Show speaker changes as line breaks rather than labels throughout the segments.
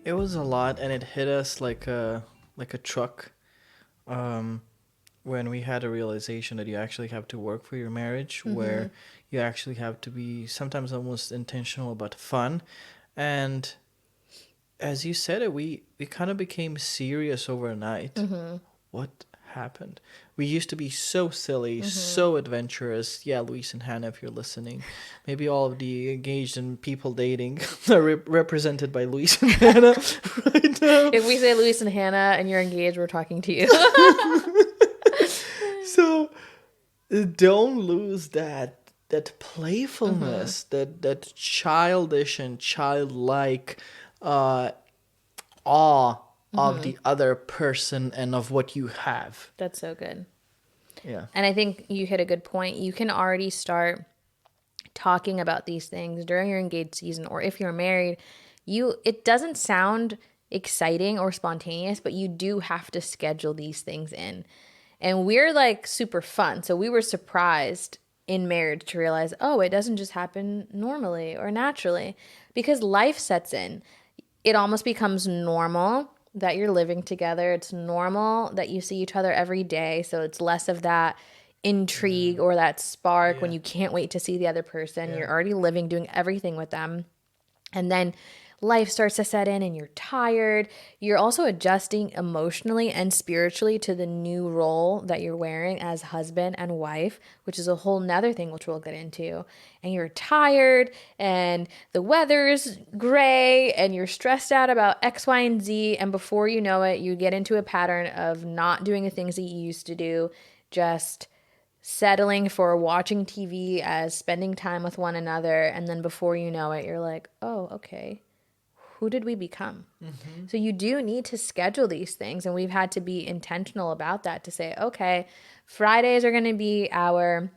It was a lot, and it hit us like a truck. Um, when we had a realization that you actually have to work for your marriage,
Mm-hmm.
where you actually have to be sometimes almost intentional about fun, and as you said it, we kind of became serious overnight.
Mm-hmm.
What happened? We used to be so silly,
Mm-hmm.
so adventurous. Yeah, Luis and Hannah, if you're listening, maybe all of the engaged and people dating are represented by Luis and Hannah right now.
If we say Luis and Hannah and you're engaged, we're talking to you.
So don't lose that
Mm-hmm.
playfulness, that childish and childlike uh, awe of
Mm-hmm.
the other person and of what you have.
That's so good.
Yeah.
And I think you hit a good point. You can already start talking about these things during your engaged season, or if you're married. It doesn't sound exciting or spontaneous, but you do have to schedule these things in. And we're like super fun. So we were surprised in marriage to realize, oh, it doesn't just happen normally or naturally because life sets in. It almost becomes normal that you're living together. It's normal that you see each other every day. So it's less of that intrigue or that spark when
Yeah.
you can't wait to see the other person.
Yeah.
You're already living, doing everything with them. And then life starts to set in and you're tired. You're also adjusting emotionally and spiritually to the new role that you're wearing as husband and wife, which is a whole nother thing, which we'll get into. And you're tired and the weather's gray and you're stressed out about X, Y, and Z. And before you know it, you get into a pattern of not doing the things that you used to do, just settling for watching TV as spending time with one another. And then before you know it, you're like, oh, okay, who did we become?
Mm-hmm.
So you do need to schedule these things. And we've had to be intentional about that to say, okay, Fridays are going to be our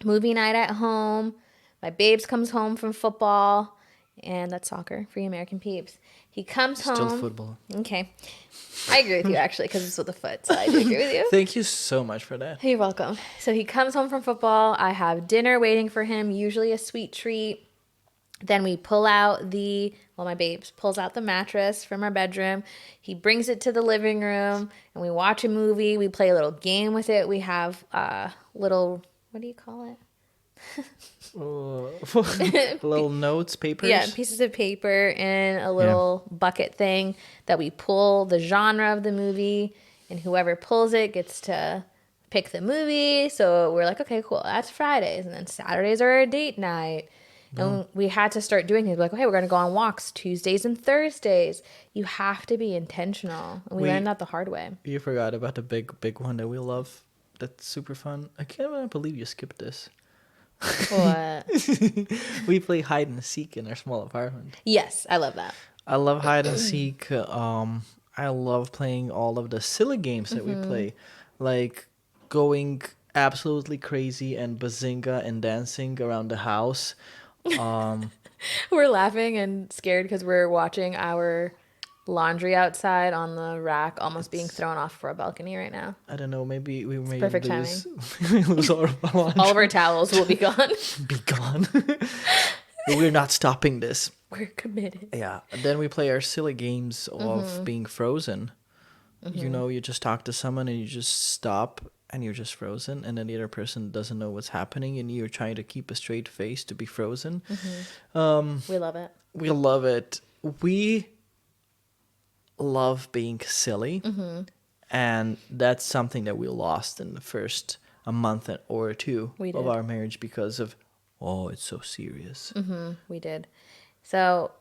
movie night at home. My babes comes home from football. And that's soccer for you American peeps. He comes
Still
home.
football.
Okay. I agree with you actually because it's with the foot. So I do agree with you.
Thank you so much for that.
You're welcome. So he comes home from football. I have dinner waiting for him, usually a sweet treat. Then we pull out my babes pulls out the mattress from our bedroom. He brings it to the living room and we watch a movie. We play a little game with it. We have little, what do you call it?
Little notes,
Yeah,
papers.
pieces of paper in a
Yeah.
little bucket thing that we pull the genre of the movie, and whoever pulls it gets to pick the movie. So we're like, okay, cool, that's Fridays, and then Saturdays are our date night.
Oh,
And we had to start doing things like, okay, we're going to go on walks Tuesdays and Thursdays. You have to be intentional. And we learned
we
that the hard way.
you forgot about the big one that we love. That's super fun. I can't believe you skipped this.
What?
We play hide and seek in our small apartment.
Yes, I love that.
I love hide and seek. I love playing all of the silly games that we
Mm-hmm.
play, like going absolutely crazy and bazinga and dancing around the house. Um,
We're laughing and scared because we're watching our laundry outside on the rack almost being
it's
thrown off for a balcony right now.
I don't know. Maybe we
It's
may
perfect timing.
lose. We may lose all of our
All of our
laundry.
towels will be gone.
Be gone. We're not stopping this.
We're committed.
Yeah. Then we play our silly games of
Mm-hmm.
being frozen. You
Mm-hmm.
know, you just talk to someone and you just stop and you're just frozen, and then the other person doesn't know what's happening, and you're trying to keep a straight face to be frozen.
Mm-hmm.
Um,
We love it.
we love it. We love being silly,
Mm-hmm.
and that's something that we lost in the first a month or two
We
of
did.
our marriage because of, oh, it's so serious.
Mm-hmm. We did. So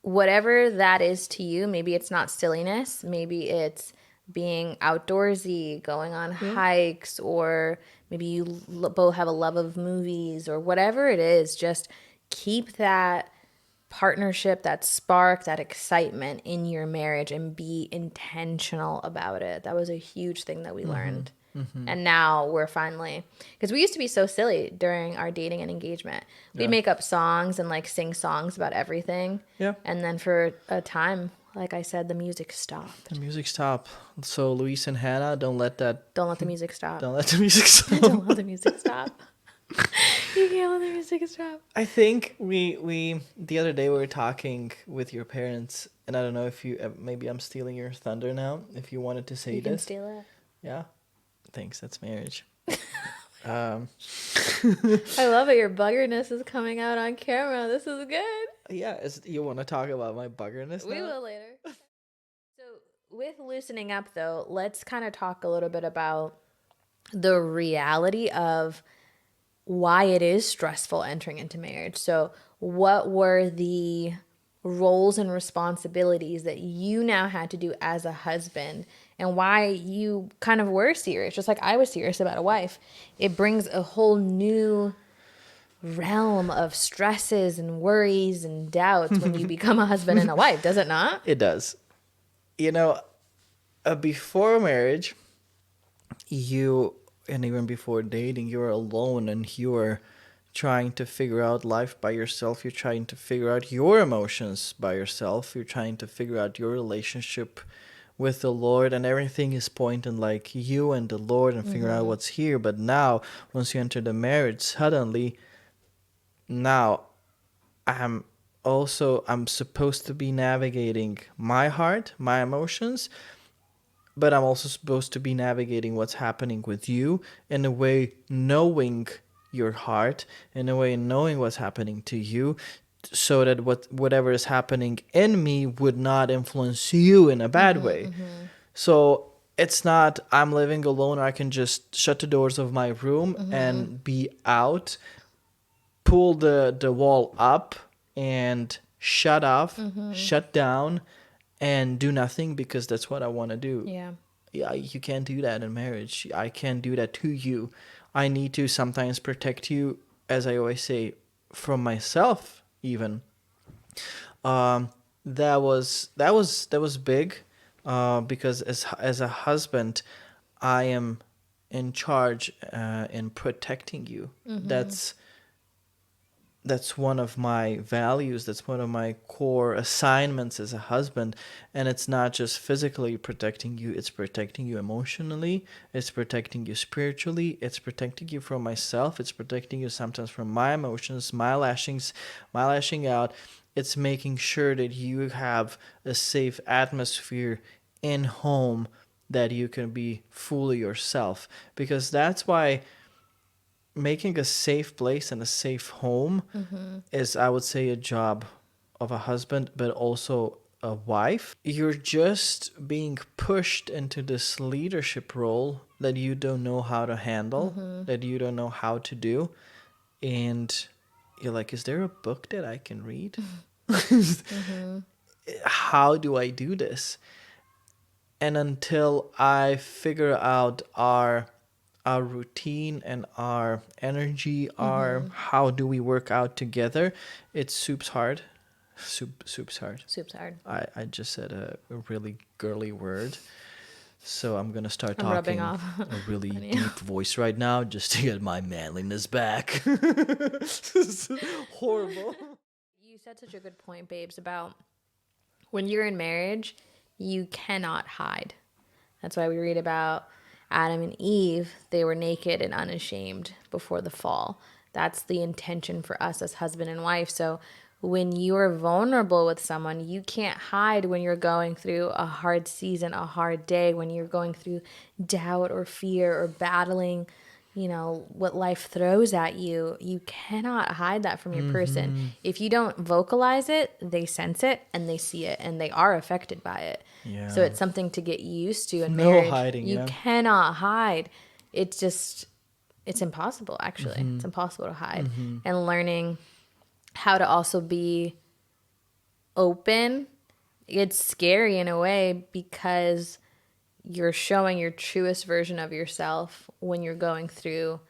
whatever that is to you, maybe it's not silliness, maybe it's being outdoorsy, going on
Yeah.
hikes, or maybe you both have a love of movies, or whatever it is, just keep that partnership, that spark, that excitement in your marriage and be intentional about it. That was a huge thing that we
Mm-hmm.
learned.
Mm-hmm.
And now we're finally, because we used to be so silly during our dating and engagement. We'd
Yeah.
make up songs and like sing songs about everything.
Yeah.
And then for a time, like I said, the music stopped.
The music stop. So Luis and Hannah, don't let that.
Don't let the music stop.
Don't let the music stop.
Don't let the music stop. You can't let the music stop.
I think we the other day we were talking with your parents, and I don't know if you maybe I'm stealing your thunder now. If you wanted to say
You can
this,
steal it.
yeah. Thanks. That's marriage. Um,
I love it. Your buggerness is coming out on camera. This is good.
yeah. You want to talk about my buggerness
We
now?
will later. So, with loosening up, though, let's kind of talk a little bit about the reality of why it is stressful entering into marriage. So, what were the roles and responsibilities that you now had to do as a husband, and why you kind of were serious, just like I was serious about a wife? It brings a whole new realm of stresses and worries and doubts when you become a husband and a wife, does it not?
It does. You know, before marriage, you and even before dating, you were alone and you were trying to figure out life by yourself. You're trying to figure out your emotions by yourself. You're trying to figure out your relationship with the Lord, and everything is pointing like you and the Lord and figure out what's here. But now, once you enter the marriage, suddenly now I'm I'm supposed to be navigating my heart, my emotions, but I'm also supposed to be navigating what's happening with you, in a way knowing your heart, in a way knowing what's happening to you, so that whatever is happening in me would not influence you in a bad way. So it's not I'm living alone, I can just shut the doors of my room and be out, pull the wall up and shut off, shut down, and do nothing because that's what I want to do.
Yeah.
Yeah, you can't do that in marriage. I can't do that to you. I need to sometimes protect you, as I always say, from myself even. That was big, because as a husband, I am in charge in protecting you. That's one of my values. That's one of my core assignments as a husband. And it's not just physically protecting you, it's protecting you emotionally, it's protecting you spiritually, it's protecting you from myself, it's protecting you sometimes from my emotions, my lashing out. It's making sure that you have a safe atmosphere in home, that you can be fully yourself. Because that's why making a safe place and a safe home is, I would say, a job of a husband, but also a wife. You're just being pushed into this leadership role that you don't know how to handle, that you don't know how to do. And you're like, is there a book that I can read? How do I do this? And until I figure out our routine and our energy, our how do we work out together, it's soup's hard. Soup's hard.
Soup's hard.
I just said a really girly word. So I'm gonna start
I'm rubbing
talking
off
a really
on you.
deep voice right now just to get my manliness back. Horrible.
You said such a good point, babes, about when you're in marriage, you cannot hide. That's why we read about Adam and Eve. They were naked and unashamed before the fall. That's the intention for us as husband and wife. So when you're vulnerable with someone, you can't hide when you're going through a hard season, a hard day, when you're going through doubt or fear or battling, what life throws at you. You cannot hide that from your person. If you don't vocalize it, they sense it and they see it and they are affected by it.
Yeah.
So it's something to get used to in
No
marriage.
hiding,
You
yeah.
cannot hide. It's impossible, actually. It's impossible to hide. And learning how to also be open, it's scary in a way because you're showing your truest version of yourself when you're going through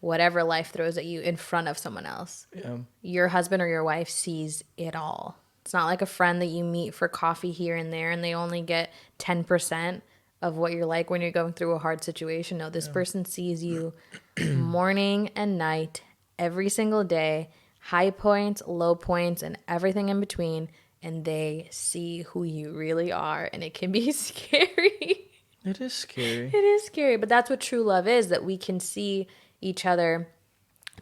whatever life throws at you in front of someone else.
Yeah.
Your husband or your wife sees it all. It's not like a friend that you meet for coffee here and there and they only get 10% of what you're like when you're going through a hard situation. No, this person sees you morning and night, every single day, high points, low points, and everything in between. And they see who you really are. And it can be scary.
It is scary.
It is scary, but that's what true love is, that we can see each other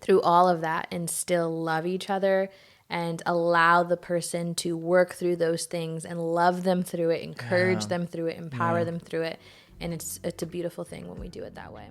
through all of that and still love each other and allow the person to work through those things and love them through it, encourage
Yeah.
them through it, empower
Yeah.
them through it. And it's a beautiful thing when we do it that way.